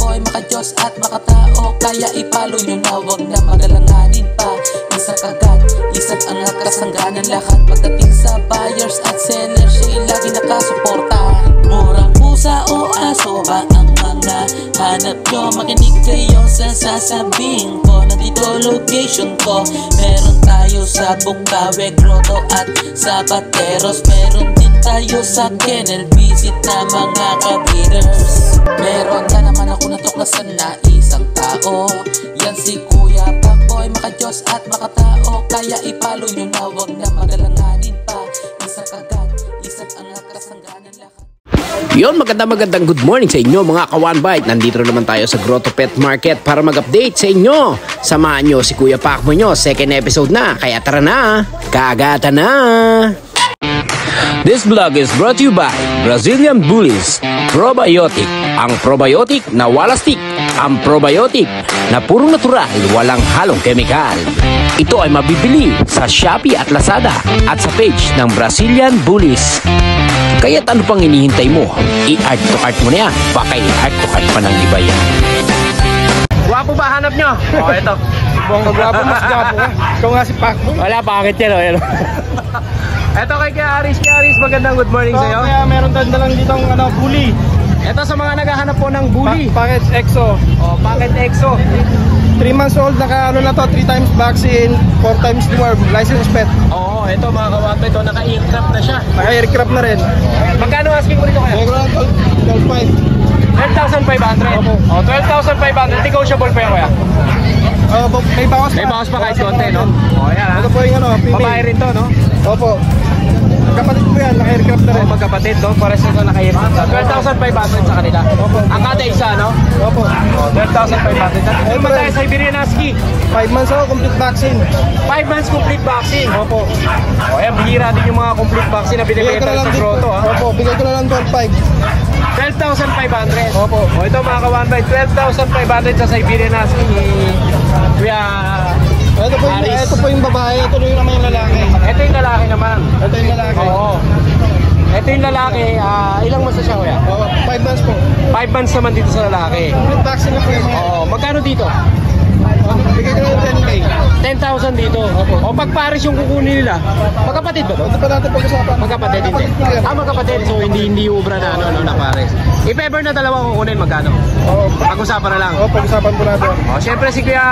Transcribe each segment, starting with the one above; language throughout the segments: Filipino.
ako'y makadiyos at makatao, kaya ipalo nyo na, wag na magalanganin pa. Isa kagat, isa't ang kasangganan, lahat pagdating sa buyers at sellers, siya'y lagi nakasuporta. Murang pusa o aso ba ang mga hanap nyo? Makinig kayo sa sasabihin ko. Nandito location ko, meron tayo sa Bukawe, Grotto at sa Bateros. Meron din tayo sa Kennel, visit na mga kabiders. Meron na naman ako natuklasan na isang tao, yan si Kuya Pakboy, makadiyos at makatao, kaya ipalo nyo na, wag na magalanganin pa. Isa kagat, isa't ang kasangganan, lahat. Yon, magandang good morning sa inyo mga ka-One Bite. Nandito naman tayo sa Grotto Pet Market para mag-update sa inyo. Samahan nyo si Kuya Pakboy nyo, second episode na, kaya tara na, kagata na! This vlog is brought to you by Brazilian Bullies Probiotic. Ang probiotic na walastik. Ang probiotic na puro natural, walang halong kemikal. Ito ay mabibili sa Shopee at Lazada at sa page ng Brazilian Bullies. Kaya't ano pang hinihintay mo? I-add to cart mo na yan. Baka i-add to cart pa ng iba yan. Gwapo ba hanap nyo? O, ito. Bongga gwapo, mas gwapo ka. Ikaw nga si Pakboy. Wala, bakit yan o? Ito kay Kuya Aris. Kuya Aris, magandang good morning So, sa'yo. kaya meron tayo dalang ditong bully. Ito sa mga naghahanap po ng bully. Packet EXO. O, Packet EXO. 3 months old, naka na to, 3 times vaccine, 4 times deworm, license pet. Oo, ito mga kawato, ito naka-aircraft na siya. Naka-aircraft na rin. Magkano asking mo rito kaya? Meron lang 12,500. Opo. O, 12,500. Negotiable pa yan kuya? May bawas pa. May bawas pa kahit konti, no? O, yan ha. Ito po yung female. Babae rin to, no? Opo. Kapatid ko yan, naka-aircraft na rin. O, magkapatid, no? Pares ito naka-aircraft. 12,500 sa kanila. Opo. Ang kada isa, no? Opo. O, 12,500. Ito ba tayo Siberian Husky? 5 months ako, complete vaccine. 5 months complete vaccine. Opo. O, yan, bihira din yung mga complete vaccine na binibigay tayo sa Grotto, ha? Opo, bigay ko na lang 12,500. 12,500. Opo. O, ito mga ka-One Bite, 12,500 sa Siberian Husky ni Kuya Aris. Ito po yung babae, ito naman yung lalaki. Ito yung lalaki naman. Ito yung lalaki. Oo. Ito yung lalaki, ilang months na siya kuya? 5 months po. 5 months naman dito sa lalaki. Complete vaccine na po yung mga. Oo, magkano dito? Bigay ko na yung 10K. 10,000 dito. O pag Paris yung kukunin nila, magkapatid ba to? Ito pa natin pag-usapan. Magkapatid hindi. Magkapatid. So hindi ubra na na Paris. If ever na dalawa kukunin, magkano? Pag-usapan na lang. Pag-usapan po natin. O, syempre si Kuya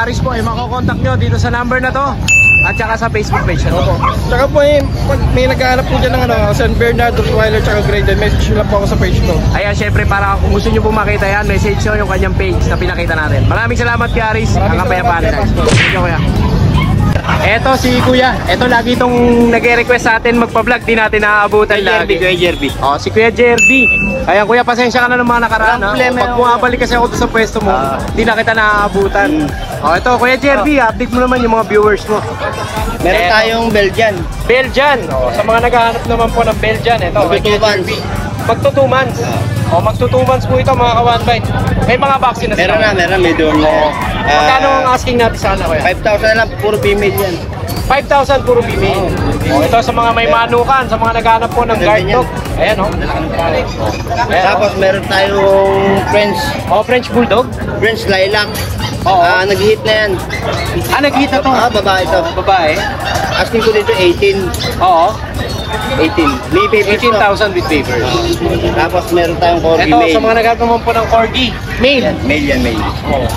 Aris po, makokontak nyo dito sa number na to. At saka sa Facebook page na to. Tsaka po pag may naghahanap po dyan ng San Bernardo, Rottweiler, tsaka Greyden, message nyo lang po ako sa page ko. Ayan, syempre para kung gusto nyo po makita yan, message nyo yung kanyang page na pinakita natin. Maraming salamat Kuya Aris. Ang kapayapaan nila. Thank you Kuya. Eto si Kuya, eto lagi itong nag-request sa atin magpa-vlog, di natin naaabutan lagi. Kuya Jerby. O, si Kuya Jerby. Ayan Kuya, pasensya ka na ng mga nakaraan. Pag bumabalik kasi ako sa pwesto mo, di na kita naaabutan. O, ito Kuya Jerby, update mo naman yung mga viewers mo. Meron tayong Belgian. Belgian. O, sa mga naghahanap naman po ng Belgian, ito. Magto 2 months. Magto 2 months. O, magto 2 months po ito mga ka-One Bite. May mga vaccine na sila. Meron, medium na. Magkano ang asking natin sana Kuya? 5,000 na lang, puro female yan. 5,000 puro female. O, ito sa mga may manukan, sa mga naghahanap po ng guard dog. Ayan o. Ayan, Tapos meron tayong French French Bulldog. Lilac. Oo. Nag-hit na yan. Nag-hit na to. Babae ito. Babae. Asking ko dito 18. Oo. 18. May papers to. 18,000 with papers. Tapos meron tayong Corgi Ito male. sa mga naghahanap naman po ng corgi. Male. Male yan, male. Oo.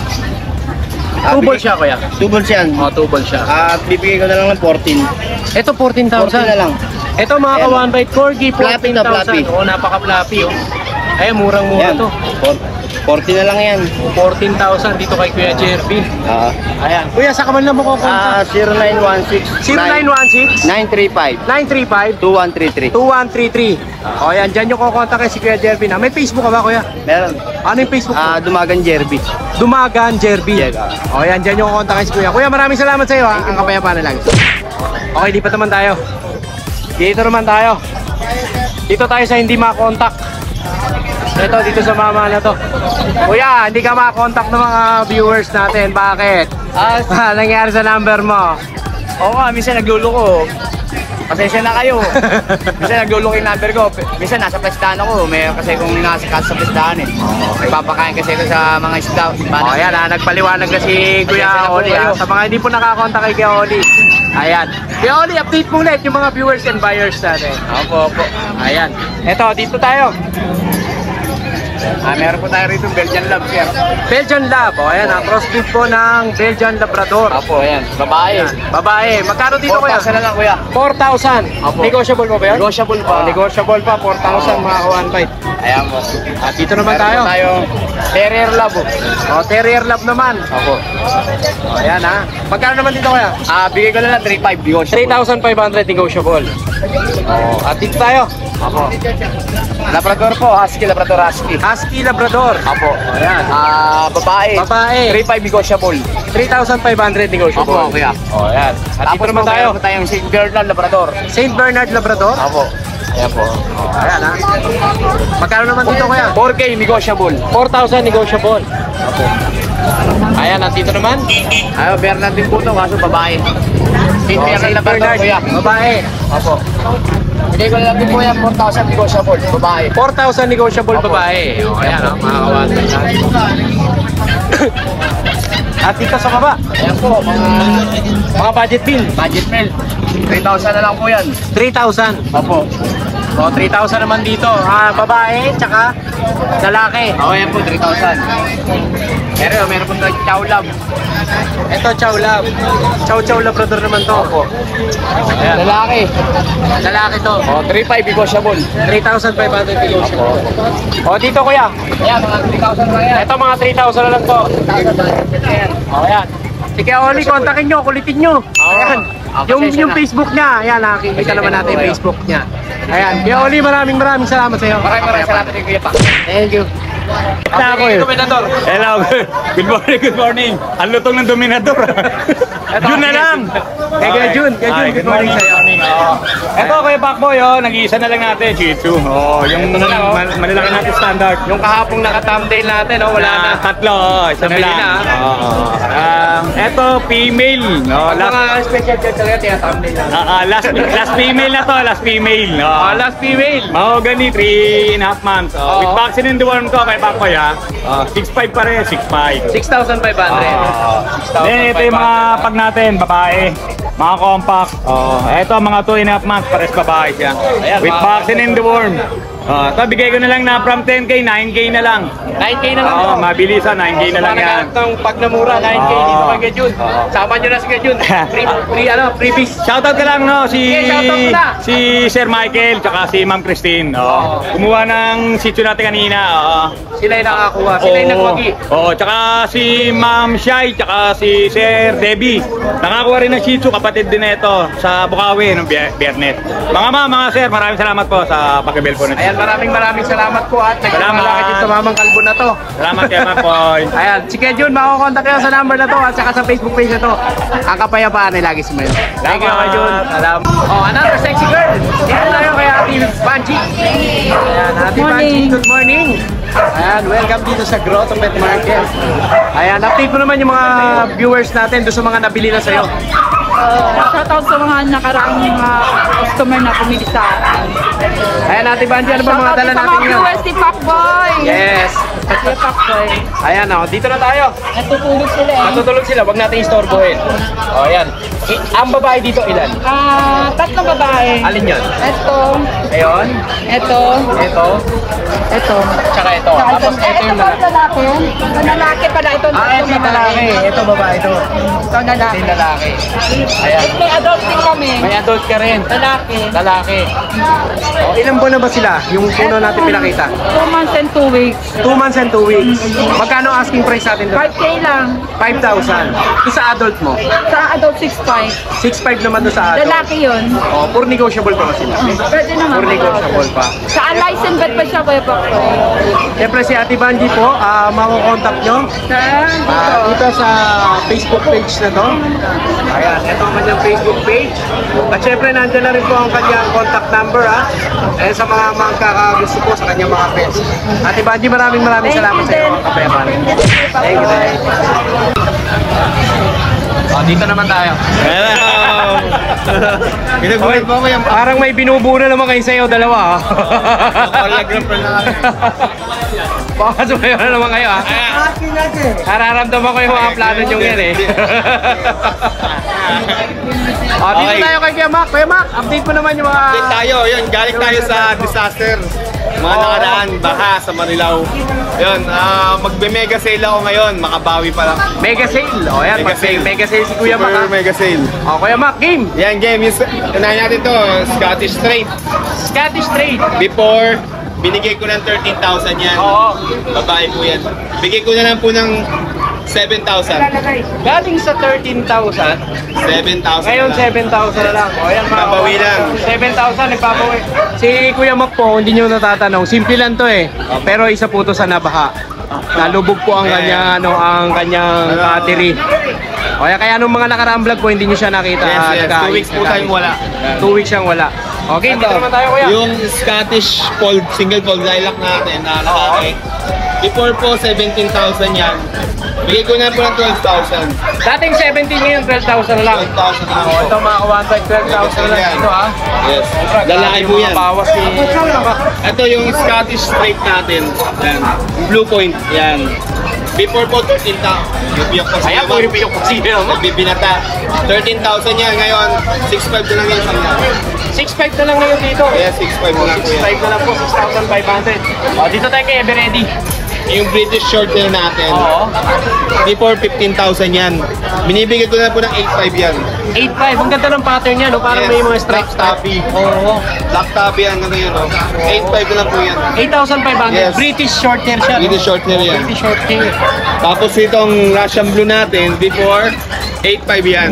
Tubol siya Kuya. Tubol yan. O, tubol siya. Bibigay ko na lang ng 14. Ito 14,000. 14 na lang. Ito mga Ayan. ka-One Bite corgi, Fluffy na, 14,000. fluffy. Oo, napaka-fluffy oh. Ay, murang-mura Yan. to. 40 na lang yan. 14,000 dito kay Kuya Jerby. Ayan. Kuya, sa kaman lang mo kukontak? 0916 0916 935 935 2133. 2133. O yan, dyan yung kukontak kay si Kuya Jerby na. May Facebook ka ba Kuya? Meron. Ano yung Facebook mo? Dumagan Jerby. Dumagan Jerby. Yeah. O yan, dyan yung kukontak kay si Kuya. Kuya, maraming salamat sa iyo ha. Ang kapayapaan na lang. Okay, lipat naman tayo. Dito naman tayo. Dito tayo sa hindi makakontak. Ito, dito sa mama na to. Kuya, hindi ka makakontak ng mga viewers natin. Bakit? Nangyari sa number mo? Oo nga, minsan nagluloko. Pasensya na kayo. Minsan naglulok yung number ko. Minsan nasa pestahan ako. May kasi kung nasa sa pestahan eh. Papakain kasi ko sa mga isda. Oh, ayan ha, nagpaliwanag na si Kuya Oli ha. Sa mga hindi po nakakontak kay Kuya Oli. Ayan. Kuya Oli, update mo ulit yung mga viewers and buyers natin. Opo. Ayan. Eto, dito tayo. Meron po tayo rito Belgian Lab, sir. Belgian Lab. O, ayan ha. Crossbreed po ng Belgian Labrador. Opo, ayan. Babae. Babae. Magkano dito kuya? 4,000 na lang, kuya. 4,000. Opo. Negotiable mo ba yun? Negotiable pa. Negotiable pa. 4,000 mga kawan bite. Ayan po. At dito naman Meron tayo. po tayong Terrier Lab. O, Terrier Lab naman. Opo. O, ayan ha. Magkano naman dito kuya? Bigay ko na lang 3,500 negotiable. 3,500 negotiable. O, at dito tayo. Opo. Labrador po, Husky, Labrador Husky. Husky Labrador. Opo. Ayan. Babae. Babae. 3,500 negotiable. 3,500 negotiable. Opo, kuya. O, ayan. At dito Tapos naman tayo. meron po tayong St. Bernard Labrador. St. Bernard Labrador. Opo. Ayan po. Ayan ha. Magkano naman dito kuya? 4K negotiable. 4,000 negotiable. Ayan, at dito naman. Bernard din po ito, kaso babae. St. O, Bernard St. Labrador, Bernard. kuya. Babae. Opo. Bigay ko na lang din po yan, 4,000 negotiable. Babae. 4,000 negotiable babae. O, ayan ha. Mga kawan. At dito sa baba. Ayan po, Mga budget bill. budget meal. 3,000 na lang po yan. 3,000. Opo. O, 3,000 naman dito. Babae, tsaka lalaki. Ayan po, 3,000. Meron po tayong Chow Lab. Ito, Chow Lab. Chow Labrador naman to. Opo. Ayan. Lalaki. Lalaki to. 3,500 negotiable. 3,500 negotiable. O, dito kuya. Ayan, mga 3,000 lang yan. Ito, mga 3,000 na lang to. O, ayan. Sige, Oli, kontakin nyo, kulitin nyo. Ayan. Yung Facebook niya, ayan, nakikita naman natin yung Facebook niya. Ayan. Kuya Oli, maraming salamat sa iyo. Maraming salamat din, Kuya Pa. Thank you. Na ako eh. Dominador. Hello, good morning. Ang lutong ng Dominador. Jun na lang. Kay Kuya Jun, good morning sa iyo. Ito, Kuya Pakboy, nag-iisa na lang natin, Shih Tzu. Yung malalaki natin standard. Yung kahapong naka-thumbnail natin, wala na. Tatlo, isa na Nabili lang. na, Ito, female. Ang Last, mga special check talaga, thumbnail na. last female na to, last female. Last female. Mahogany, 3.5 months. With vaccine in the worm ko, kay Pakboy, 6'5 pa rin, 6'5. 6,500. Then ito yung mga pag natin, babae. Mga compact. Ito mga 2.5 months, pares babae siya. Ayan, With mga- vaccine in the worm. Ito, bigay ko na lang na from 10K, 9K na lang. 9K na lang to. Mabilisan, 9K na lang yan. Ng pag namura, 9K dito kay Jun. Sama nyo na si Jun. Freebies. Shoutout ka lang, no, Okay, shoutout mo na. si Sir Michael, tsaka si Ma'am Christine. Kumuha ng sitio natin kanina. Sila yung nakakuha. Sila yung nagwagi. Tsaka si Ma'am Shai, tsaka si Sir Debbie. Nakakuha rin ng Shih Tzu, kapatid din ito sa Bukawi ng Biyernes. Mga sir, maraming salamat po sa pag-bell po Ayan, natin. maraming salamat po at nagkamalaki din sa Mamang Kalbo na to. Salamat kay Makoy. Ayan, si Kuya Jun, makakontak kayo sa number na to at saka sa Facebook page na to. Ang kapayapaan ay lagi sumayo. Thank you, Kuya Jun. Salamat. Another sexy girl. Dito tayo kay Ate Banji. Ayan, Ate Banji, good morning. Ayan, welcome dito sa Grotto Pet Market. Ayan, update mo naman yung mga viewers natin doon sa mga nabili na sa'yo. Shoutout sa mga nakaraang customer na pumili sa akin. Ayan, Ate Banji, ano ba mga Shoutout dala sa natin mga ngayon? viewers ni Pacboy. Yes. Si Pacboy. Ayan, dito na tayo. Natutulog sila eh. Matutulog sila, wag natin istorbohin. Ayan. Ang babae dito ilan? Tatlong babae. Alin yan? Ito, Ayun. ito, Ito. ito. Tsaka ito. Tapos ito yung ba lalaki? Ito lalaki pala. Ito ito yung lalaki. Ito babae ito. Ito Ito lalaki. yung lalaki. Ayan. May adult din kami. May adult ka rin. Lalaki. Lalaki. Ilang buwan na ba sila? Yung puno natin pinakita? 2 months and 2 weeks. 2 months and 2 weeks. Magkano asking price natin doon? 5K lang. 5,000. Ito sa adult mo? Sa adult 6'5". 6,500 naman doon sa adult. Lalaki yun. Puro negotiable pa ba sila? Pwede naman. Puro negotiable pa. Sa unlicensed vet pa siya, Kuya Pacboy. Siyempre si Ate Banji po, makukontakt nyo dito sa Facebook page na to. Ayan, ito ang kanyang Facebook page. At syempre nandiyan na rin po ang kanyang contact number sa mga magkakagusto po sa kanyang mga pets. Ate Banji, maraming salamat sa iyo. Thank you din. Dito naman tayo. Hello. Pinagulat mo ko yan. Parang may binubuo na naman kayo sa'yo, dalawa. Collagraph na lang. Baka sumayo na naman kayo, ha? Nararamdaman ko yung mga plano nyo yan, eh. Dito tayo kay Kuya Mac. Kuya Mac, update mo naman yung mga... Update tayo, yun. Galing tayo sa disaster. Mga nakaraan, baha sa Marilao. Yun, magbe-mega sale ako ngayon. Makabawi pa lang. Mega sale. O, yan. Mega sale. Mega sale si Kuya Mac, ha? Super mega sale. O, Kuya Mac, game. Yan, game. Unahin natin to, Scottish Straight. Scottish Trade. Before, binigay ko ng 13,000 yan. Oo. Babae po yan. Bigay ko na lang po ng 7,000. Galing sa 13,000. 7,000 Ngayon, na lang. 7,000 na lang. O, yan, mga Babawi lang. 7,000, nagbabawi. Si Kuya Mac po, hindi nyo natatanong. Simple lang to, eh. Pero isa po to sa nabaha. Nalubog po ang kanyang, ang kanyang battery. O, kaya nung mga nakaraang vlog po, hindi nyo siya nakita. Yes, 2 weeks po tayong wala. 2 weeks siyang wala. Okay, dito naman tayo, Kuya. Yung Scottish fold, single fold lilac natin na lalaki. Before po, 17,000 yan. Bigay ko na po ng 12,000. Dating 17 ngayon, 12,000 na lang. 12,000 na lang po. Ito mga kawantoy, 12,000 na lang dito, ha. Yes. Lalaki po yan. Bawas ni... Ito yung Scottish straight natin. Yan. Blue point. Yan. Before po, 13,000. Yung po Ayan po yung pinupasili naman. Nagbibinata. 13,000 yan. Ngayon, 6,500 na lang yan. 6,500 na lang ngayon dito. Yes, 6,500 na lang po yan. 6,500 na lang po, 6,500. O, dito tayo kay Eveready. Yung British short hair natin. Oo. Before 15,000 yan. Binibigay ko na po ng 8,500 yan. 8,500. Ang ganda ng pattern niya, no? Parang may mga stripes. Black tabby. Oo. Black tabby ang ganda yun. 8,500 na lang po yan. 8,500. Yes. British short hair siya, no? British short hair yan. British short hair. Tapos itong Russian blue natin, before 8,500 yan.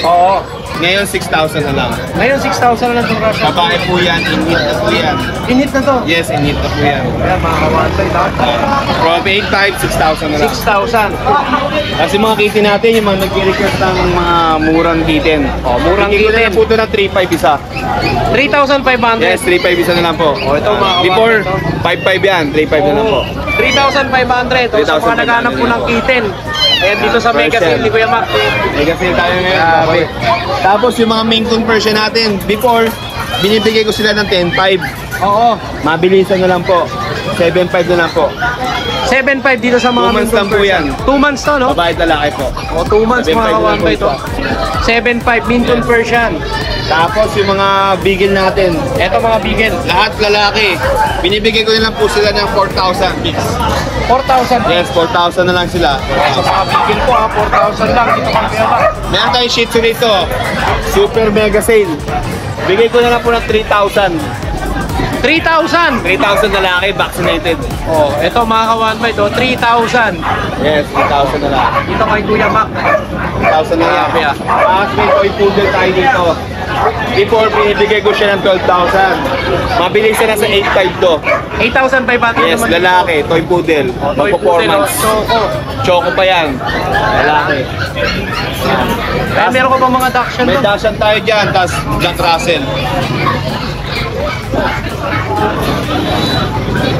Oo. Ngayon 6,000 na lang. Ngayon, 6,000 na lang itong Russian. Babae po yan, inhit na po yan. Init na to. Yes, inhit na po yan. Ayan, mga kawantoy, no? From 8,500, 6,000 na lang. 6,000. Kasi mga kitten natin, yung mga nag-request ng mga murang kitten. Oh, murang Bigay ko na kitten. lang po ito ng 3,500 isa. 3,500. Yes, 3,500 isa na lang po. Oh, ito mga Before, kawantoy, 5,500 yan, 3,500 na lang po. 3,500. O, sa mga naghanap po ng kitten. Ayan, dito sa Mega Sale ni Kuya Mac. Mega sale tayo ngayon. Grabe. Tapos yung mga main tune version natin, before, binibigay ko sila ng 10,500. Oo. Mabilisan na lang po. 7,500 na lang po. 7,500 dito sa mga 2 months lang po yan. 2 months to, no? Babae at lalaki po. O, 2 months 7,500 mga na lang kawantoy po ito. 7,500 Minton Persian. Tapos yung mga bigel natin, Ito mga bigel. lahat lalaki. Binibigay ko na lang po sila ng 4,000 fix. 4,000. Yes, 4,000 na lang sila. Sa mga bigel po, 4,000 lang. Dito kang Kuya Mac. Meron tayong Shih Tzu dito. Super mega sale. Bigay ko na lang po ng 3,000. 3,000. 3,000 lalaki, vaccinated. Oh, ito mga kawantoy ito, 3,000. Yes, 3,000 na lang. Dito kay Kuya Mac. 3,000 na lang. Grabe, ah. Tapos may toy poodle tayo dito. Before, binibigay ko siya ng 12,000. Mabilis siya na sa 8,500 to. 8,500 Yes, naman. lalaki, toy poodle. Toy poodle, oh. Performance. Choco. Choco pa yan. Lalaki. Kaya meron ko pa mga Dachshund May to. Dachshund tayo dyan, tapos Jack Russell.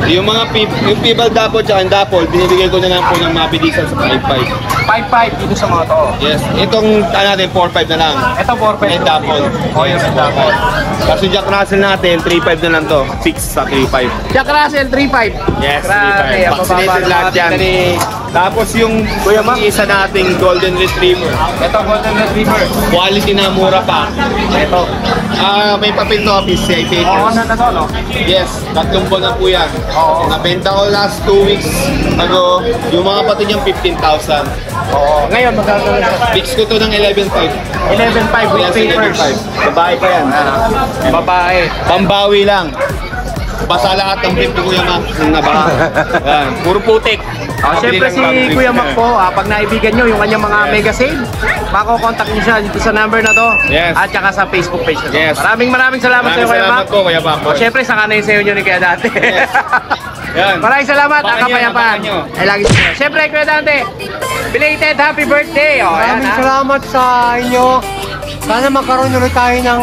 Yung mga yung Pibal Dapol tsaka yung Dapol, binibigay ko na lang po ng mabilisan sa 5,500. 5,500 dito sa mga to. Yes, itong natin 4,500 na lang. Ito 4,500. May Dapol. Oh, yes, Dapol. Kasi Jack Russell natin, 3,500 na lang to. 6 sa 3,500. Jack Russell 3,500. Yes, Grabe, 3,500. ang Vaccinated bababa lahat ng yan. ating ni- Tapos yung Kuya Mac. isa nating Golden Retriever. Ito Golden Retriever. Quality na mura pa. Ito. May papel to, PCI Oo, papers. na to, no? Yes, 3 buwan na po yan. Oo. Nabenta ko last 2 weeks ago, yung mga pati niyang 15,000. Oo. Ngayon, magkano na siya? Fix ko to ng 11,500. 11,500 with Yes, papers. 11,500. Babae pa yan. Babae. Pambawi lang. Basa lahat ng brief ni Kuya Mac nung nabaha. Yan. Puro putik. Siyempre si Kuya Mac po, pag naibigan nyo yung kanyang mga mega sale, makokontakt nyo siya dito sa number na to. Yes. At saka sa Facebook page na to. Yes. Maraming salamat sa iyo, Kuya Mac. Salamat po, Kuya Mac. Siyempre, saka na yung sayo nyo ni Kuya Dante. Yes. Yan. Maraming salamat, ang Abangan nyo, kapayapaan. abangan nyo. Ay, lagi siyempre, Kuya Dante, belated happy birthday. O, ayan, Maraming ha? salamat sa inyo. Sana magkaroon ulit tayo ng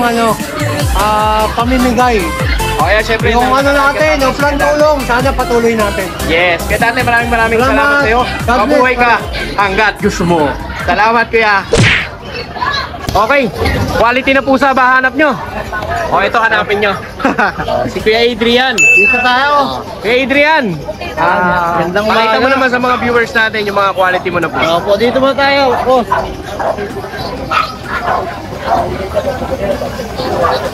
pamimigay. O, ayan, siyempre. Yung natin, yung plan tulong, sana patuloy natin. Yes, Kuya Dante, maraming salamat Salamat. sa iyo. God bless. Mabuhay ka hanggat gusto mo. Salamat, Kuya. Okay, quality na pusa ba hanap nyo? O, ito hanapin nyo. Si Kuya Adrian. Dito tayo. Kuya Adrian. Gandang Pakita mo umaga. naman sa mga viewers natin yung mga quality mo na pusa. Opo, dito mo tayo.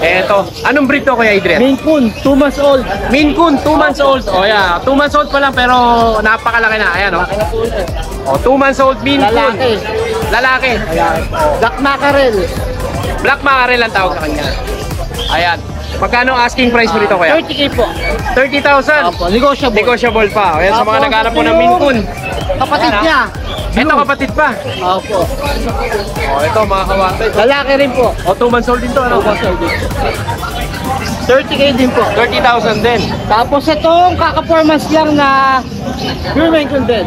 Eto, anong breed to Kuya Adrian? Maine Coon, 2 months old. Maine Coon, 2 months old. O yeah, 2 months old pa lang pero napakalaki na. Ayan o. O, 2 months old Maine Coon. Lalaki. Lalaki. Black Mackerel. Black Mackerel ang tawag sa kanya. Ayan. Magkano asking price mo dito Kuya? 30k po. 30,000. Opo, negotiable. Negotiable pa. Ayan sa mga Tapos, naghanap po ito ng Maine yung Coon. Kapatid niya. Ito kapatid pa. Opo. O, ito mga kawatay. Lalaki rin po. O, 2 months old din to. Ano? 30k din po. 30,000 din. Tapos itong kaka-4 lang na pure Maine Coon din.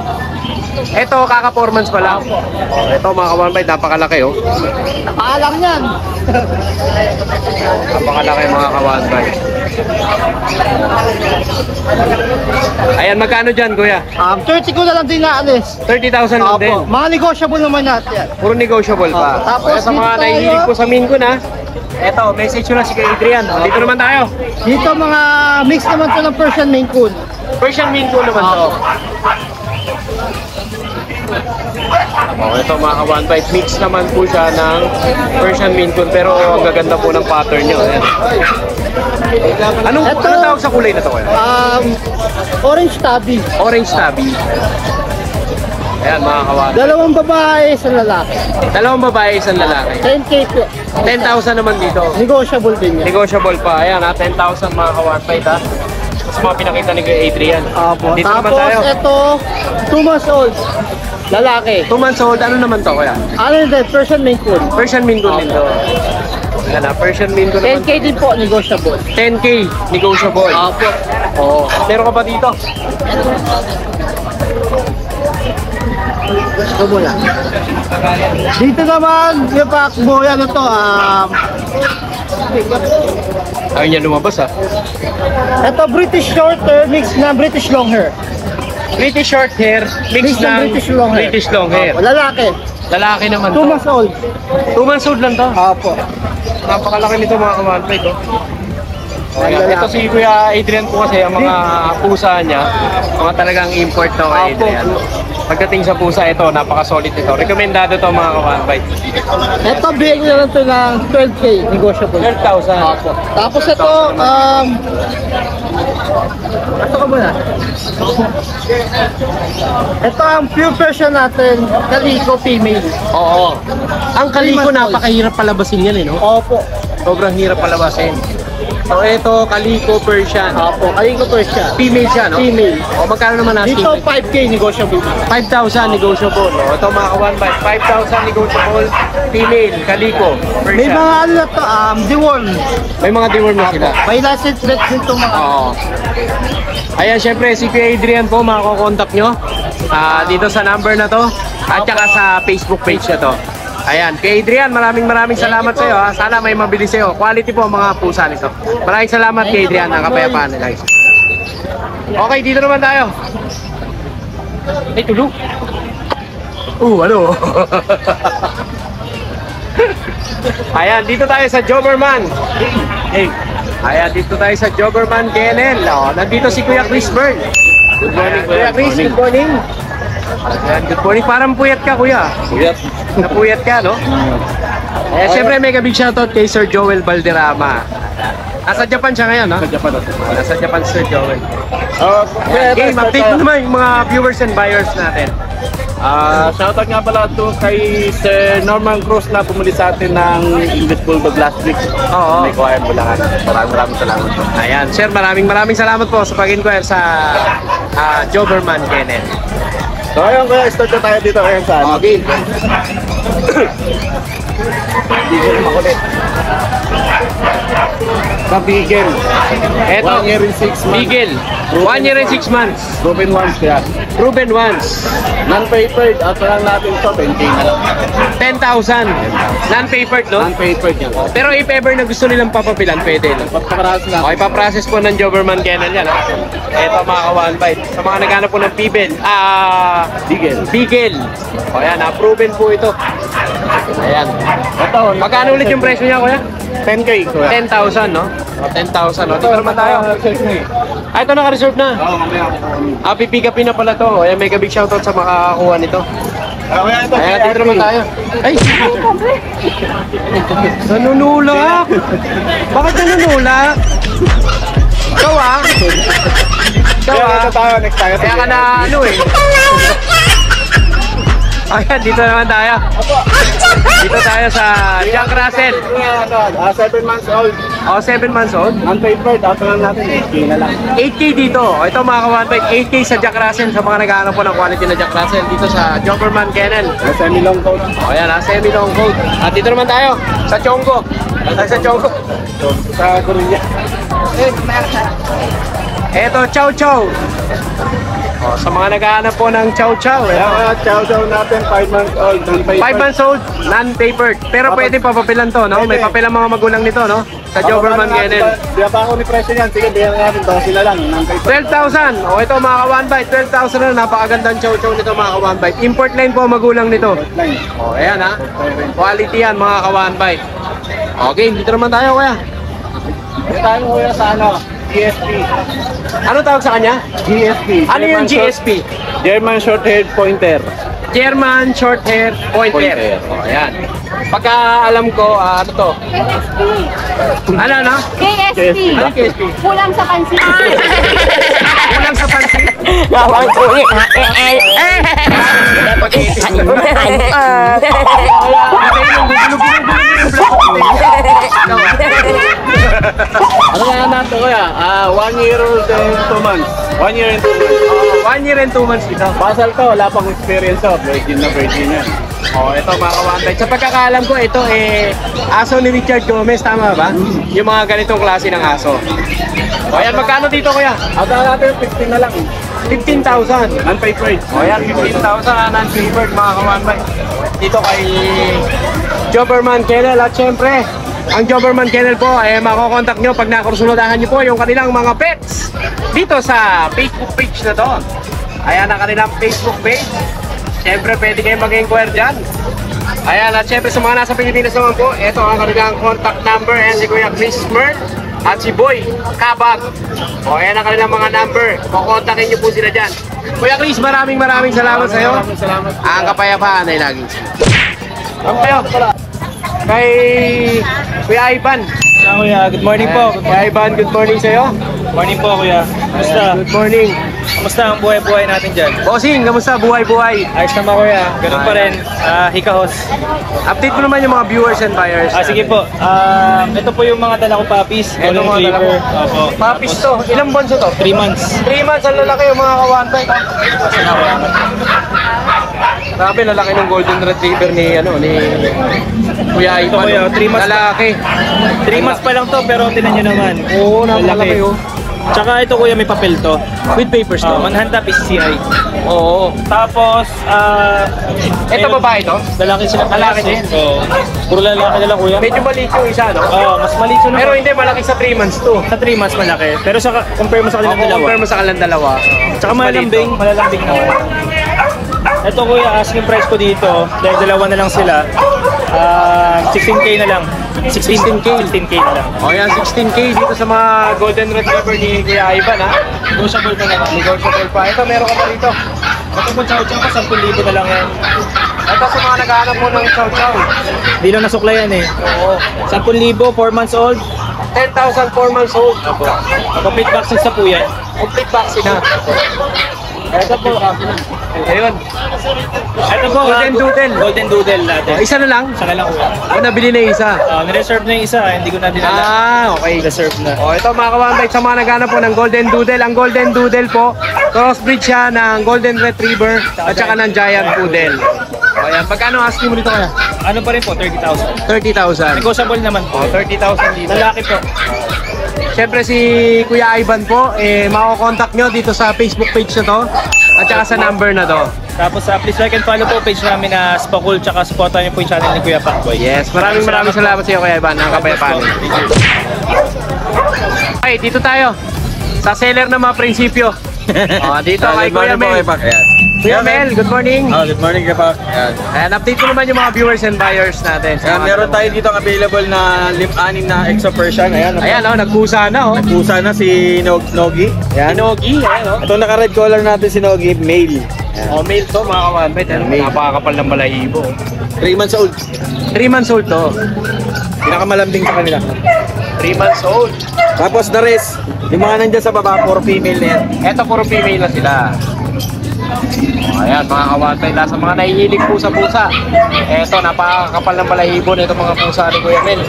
Ito, kaka-4 months pa lang. O, ito mga kawanbay, napakalaki oh. Nakaalang yan. Napakalaki mga kawanbay. Ayan, magkano dyan kuya? 30 ko na lang din naalis. 30,000 lang din. Opo. Mga negotiable naman natin. Puro negotiable pa. Tapos Kaya sa mga dito tayo. nahihilig po sa Maine Coon ha. Eto, message nyo lang si Kuya Adrian. Dito naman tayo. Dito mga mix naman to ng Persian Maine Coon. Persian Maine Coon naman to. Oh, ito mga ka-1 bite, mix naman po siya ng Persian Maine Coon pero ang gaganda po ng pattern nyo. Ayan. Anong tawag sa kulay na to kuya? Orange tabby. Orange tabby. Ayan mga ka-1 bite. Dalawang babae, isang lalaki. Dalawang babae, isang lalaki. 10k po. 10,000 naman dito. Negotiable din yan. Negotiable pa. Ayan ha, 10,000 mga ka-1 bite ha. Tapos mga pinakita ni Kuya Adrian. Opo. Dito naman Tapos tayo. ito, 2 months old. Lalaki. 2 months old, ano naman to kuya? Ano din, Persian Maine Coon. Persian Maine Coon din to. Ayan ha, Persian Maine Coon naman. 10k din po, negotiable. 10K, negotiable. Opo. Oo. Meron ka pa dito? Ito muna. Dito naman, yung pakboy, ano to, Ayaw niya lumabas ha. ito British Shorter mix na British Longhair. British short hair, mix ng British Longhair. British long hair. Opo, lalaki. Lalaki naman 2 to. months old. 2 months old lang to. Opo. Napakalaki nito mga kamanpay to. Ayan, Ito si Kuya Adrian po kasi ang mga pusa niya, mga talagang import to kay Adrian. Pagdating sa pusa ito, napaka-solid ito. Rekomendado to mga kamanpay. Ito, bigay ko na lang ito ng 12k, negotiable. 12,000. Opo. Tapos ito, ito ka muna. Ito ang pure version natin, Calico female. Oo. Ang kaliko napakahirap palabasin yan eh, no? Opo. Sobrang hirap palabasin. So ito, Calico Persian. Opo, Calico Persian. Female siya, no? Female. O magkano naman asking? Dito, 5k, negotiable. 5,000 negotiable. O ito mga ka-1 bite, 5,000 negotiable. Female, Calico Persian. May mga ano na to, deworm. May mga deworm na sila. May license plate din itong mga. Oo. Ayan, syempre si Kuya Adrian po, makakontakt nyo dito sa number na to at saka sa Facebook page na to. Ayan, Kuya Adrian, maraming salamat sa iyo ha. Sana may mabili sa iyo. Quality po ang mga pusa nito. Maraming salamat Kuya Adrian, ang kapayapaan nila. Okay, dito naman tayo. Ay, tulog. Ano? Ayan, dito tayo sa Doberman. Hey. Ayan, dito tayo sa Doberman Kennel. Nandito si Kuya Chris Byrne. Good morning, Kuya Chris. Good morning. Ayan, good morning. Parang puyat ka, Kuya. Puyat. Napuyat ka, no? Ayan, syempre mega big shoutout kay Sir Joel Valderrama. Nasa Japan siya ngayon, no? Nasa Japan, Sir Joel. Okay, update mo naman yung mga viewers and buyers natin. Shoutout nga pala to kay Sir Norman Cruz na pumuli sa atin ng English Bulldog last week. Oo. May kuhayan Bulacan. Maraming salamat po. Ayan, sir, maraming salamat po sa pag-inquire sa Doberman Kennel. So ayun kuya, start na tayo dito ngayon sa ano? Okay. Bigel makulit. Sa Bigel. Eto, 1 year and 6 months. Bigel. 1 year and 6 months. Proven once yan. Proven once. Non-papered, at lang natin to, 20 na lang. 10,000. Non-papered, no? Non-papered yan. Pero if ever na gusto nilang papapilan, pwede, no? Pagpaparaas lang. Okay, pa-process po ng Doberman Kennel yan, ha? Ito mga ka-1 bite. Sa mga naghanap po ng Bigel. Bigel. Bigel. O yan, proven po ito. Ayan. Ito, Magkano ulit yung presyo niya, kuya? 10K. kuya. 10,000, no? O, 10,000, no? Dito naman tayo. Ah, ito naka-reserve na. Oo, mamaya. Pipick upin na pala to. Ayan, mega big shoutout sa makakakuha nito. Kaya ito, Ayan, dito naman tayo. Ay! Nanunulak! Bakit nanunulak? Ikaw ah! Ikaw Kaya ah! ito tayo, next tayo. Kaya ka na ano eh. Ayan, dito naman tayo. Dito tayo sa Jack Russell. 7 months old. O, 7 months old. Unpapered, auto lang natin. 8K na lang. 8K dito. Ito mga ka-1.5, 8K sa Jack Russell sa mga naghahanap po ng quality na Jack Russell dito sa Doberman Kennel. Semi-long coat. O yan, semi-long coat. At dito naman tayo sa Chongo. Sa Chongo. Sa Korea. Eto, Chow Chow. O, sa mga naghahanap po ng Chow Chow. Kaya chow-chow natin, 5 months old. 5 months old, non-papered. Pero pwede papapilan to, no? May papel ang mga magulang nito, no? Sa Doberman Kennel. Di pa ako ni presyo yan. Sige, bigyan natin 12 na lang. 12,000. O ito mga ka-1bite, 12,000 na. Napakagandang Chow Chow nito mga ka-1bite. Import line po ang magulang nito. O ayan ha. Quality yan mga ka-1bite. Okay, dito naman tayo kuya. Dito tayo kuya sa ano? GSP. Ano tawag sa kanya? GSP. Ano yung GSP? German Short-Haired Pointer. German Short Hair Pointer. O ayan. Pagka alam ko, ano to? Ano? KSP. Ano KSP? Kulang sa pansin. Kulang sa pansin. Gawang kulit. Ano kaya natin kuya? 1 year old and 2 months. 1 year and 2 months. 1 year and 2 months dito. Basal to, wala pang experience to. Virgin yan. Oh, ito mga ka-1bite. Sa pagkakaalam ko, ito aso ni Richard Gomez, tama ba? Yung mga ganitong klase ng aso. O yan, magkano dito kuya? Ata natin 15 na lang. 15,000. Non-papered. O yan, 15,000 non-favored mga ka-1bite. Dito kay Doberman Kennel. At syempre, ang Doberman Kennel po, makokontak nyo pag nakursulodahan nyo po yung kanilang mga pets dito sa Facebook page na to. Ayan ang kanilang Facebook page. Siyempre, pwede kayong mag-inquire dyan. Ayan, at siyempre sa mga nasa Pilipinas naman po, ito ang kanilang contact number. Ayan si Kuya Chris Mert at si Boy Kabag. O, ayan ang kanilang mga number. Kukontakin nyo po sila dyan. Kuya Chris, maraming salamat sa iyo. Salamat. Ang kapayapaan ay laging ang kayo. Kay Kuya Ivan. Kuya, good morning po. Kuya Ivan, good morning sa iyo. Morning po kuya. Kamusta? Good morning. Kamusta ang buhay-buhay natin dyan? Bossing, kamusta? Buhay-buhay. Ayos naman kuya. Ganun pa rin. Hikahos. Update mo naman yung mga viewers and buyers. Sige po. Ito po yung mga dala ko puppies. Ito Golden mga dala Retriever. mo. Opo. Puppies to. Ilang buwan to? 3 months. 3 months ang lalaki yung mga ka-1bite. Grabe, lalaki ng Golden Retriever ni Kuya Ito Ivan. kuya, 3 months. Lalaki. 3 months pa lang to pero tinan nyo naman. Oo, napakalaki oh. Tsaka ito kuya may papel to. With papers to. Manhanda PCCI. Oo. Tapos, Ito babae to? lalaki sila. Lalaki din. So, puro lalaki nila kuya. Medyo maliit yung isa, no? Mas maliit yun. Pero hindi, malaki sa 3 months to. Sa 3 months malaki. Pero sa compare mo sa kanilang dalawa. Compare mo sa kanilang dalawa. Tsaka malalambing naman. Ito kuya, asking price ko dito, dahil dalawa na lang sila, 16K na lang. 16K na lang. O yan, 16K dito sa mga Golden Retriever ni Kuya Ivan, ha? Negotiable pa naman. Negotiable pa. Ito, meron ka pa dito. Ito po chow-chow ko, 10,000 na lang yan. Ito sa mga naghahanap mo ng chow-chow. Di lang nasukla yan eh. Oo. 10,000, 4 months old. 10,000, 4 months old. Opo. Complete vaccine sa po yan. Complete vaccine, ha? Ito po. Ayun. Ito po, Golden Doodle. Golden Doodle natin. Isa na lang? Isa na lang kuya. O, nabili na yung isa. Nireserve na yung isa, hindi ko na dinala. Okay. Reserve na. O, ito mga ka-1bite sa mga naghanap po ng Golden Doodle. Ang Golden Doodle po, crossbreed siya ng Golden Retriever at saka ng Giant Poodle. O, yan. Pagkano asking mo dito kaya? Ano pa rin po, 30,000. 30,000. Negotiable naman po. O, 30,000 dito. Lalaki po. Siyempre si Kuya Ivan po, mako-contact nyo dito sa Facebook page na to at saka sa number na to. Tapos please like and follow po page namin na Spakul, tsaka supportan niyo po yung channel ni Kuya Pacboy. Yes, maraming salamat sa iyo Kuya Ivan, ang kapayapaan. Okay, dito tayo sa seller ng mga prinsipyo. Dito kay Kuya Mel. Kuya Mel, good morning. Good morning Kapak. Yan. Ayan, update ko naman yung mga viewers and buyers natin. Ayan, meron tayo dito available na lip-anim na Exo Persian. Ayan, Ayan, nagpusa na, Pusa na si Nogi. Ayan. Inogi, ayan, Ito naka-red collar natin si Nogi, male. Ayan. Male to, mga kawanbet. Napakakapal ng balahibo. 3 months old. 3 months old to. Pinakamalambing sa kanila. 3 months old. Tapos the rest, yung mga nandyan sa baba, puro female na yan. Eto, puro female na sila. Ayan, mga kawantay, sa mga nahihilig po sa pusa. Eto, napakakapal ng balahibo nito mga pusa ni Kuya Mel.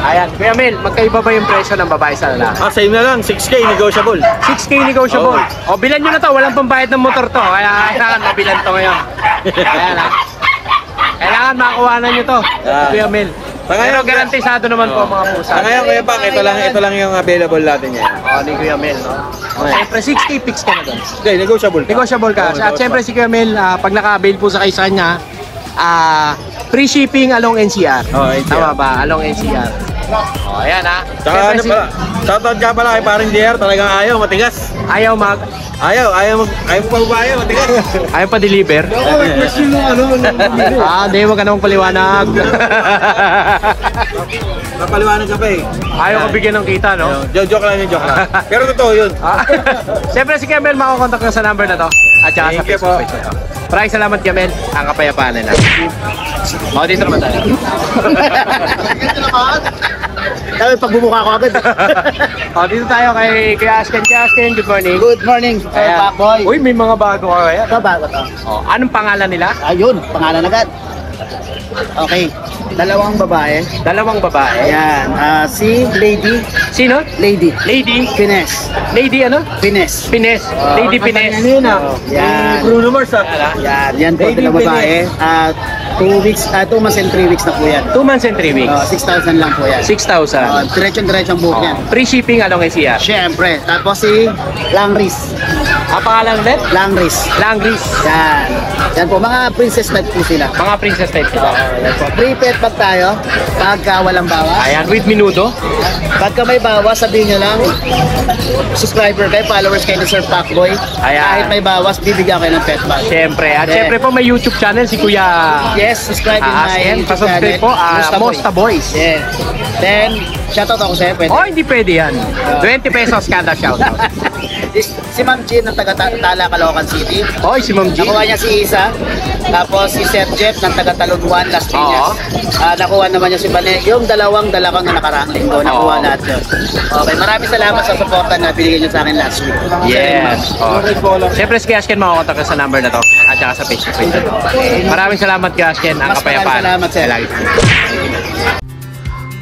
Ayan, Kuya Mel, magkaiba ba yung presyo ng babae sa lalaki? Same na lang, 6K negotiable. 6K negotiable. O, bilan nyo na to, walang pambayad ng motor to. Kaya kailangan mabilan to ngayon. Ayan, kailangan makakuhanan nyo to, Kuya Mel. Pero garantisado naman po mga pusa. Ngayon, Kuya Pak, ito lang yung available natin yan. Ni Kuya Mel, no? Siyempre, 6K fix ka na doon. Okay, negotiable. Negotiable ka. At siyempre si Kuya Mel, pag naka-avail po sa kanya, free shipping along NCR. NCR. Tama ba? Along NCR. Ayan Tsaka ano pala, shoutout ka pala kay paring DR, talagang ayaw, matigas. Ayaw Ayaw pa ba ayaw, matigas. ayaw pa deliver. Question mo, Hindi, wag ka namang paliwanag. Napaliwanag ka pa eh. Ayaw ka bigyan ng kita, no? Joke lang. Pero totoo yun. Siyempre si Kuya Mel, makakontak ka sa number na to. At saka sa Thank you Facebook po. page na to. Maraming salamat, Kuya Mel. Ang kapayapaan nila. Dito naman tayo. Dami pagbumuka ko agad. Dito tayo kay Asken. Good morning. Good morning, Ayan. Pakboy. Uy, may mga bago ka kaya. Ito, bago to. Anong pangalan nila? Ayun, pangalan agad. Okay, dalawang babae. Dalawang babae. Ayan, si Lady. Sino? Lady. Lady? Pines. Lady ano? Pines. Pines. Lady Pines. Yan. Bruno Mars Yan po, Lady dalawang babae. 2 months and 3 weeks na po yan. 2 months and 3 weeks. 6,000 lang po yan. 6,000. Diretsyong buhok yan. Free shipping along NCR. Siyempre, tapos si Langris. Pangalan ulit? Langris. Langris. Yan. Yan po, mga princess type po sila. Mga princess type sila. Yan po. Free pet bag tayo, pagka walang bawas. Ayan, with minuto. Pagka may bawas, sabihin nyo lang, subscriber kayo, followers kayo ni Sir Pakboy. Ayan. Kahit may bawas, bibigyan kayo ng pet bag. Siyempre. At siyempre po may YouTube channel si Kuya Yes, subscribe in my Asken. YouTube Pasubscribe po, Mosta Boys. Yes. Then, shoutout ako sa'yo, pwede. Hindi pwede yan. 20 pesos kada shoutout. Si Ma'am Jean ng taga-Tala, Caloocan City. Si Ma'am G. Nakuha niya si Isa. Tapos si Sir Jeff ng taga-Talunwan, Las Piñas. Nakuha naman niya si Bane. Yung dalawang dalakang na nakaraan linggo, nakuha lahat yun. Okay, maraming salamat sa suporta na binigay niyo sa akin last week. Yes. Siyempre si Asken, makakontak ka sa number na to. At saka sa Facebook page na to. Maraming salamat Asken. Ang Mas kapayapaan. maraming salamat, sir. Lagi.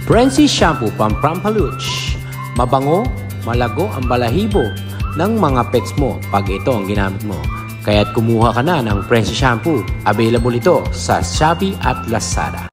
Prensi Shampoo Pampaluch. Mabango, malago ang balahibo ng mga pets mo pag ito ang ginamit mo. Kaya't kumuha ka na ng Prensi Shampoo. Available ito sa Shopee at Lazada.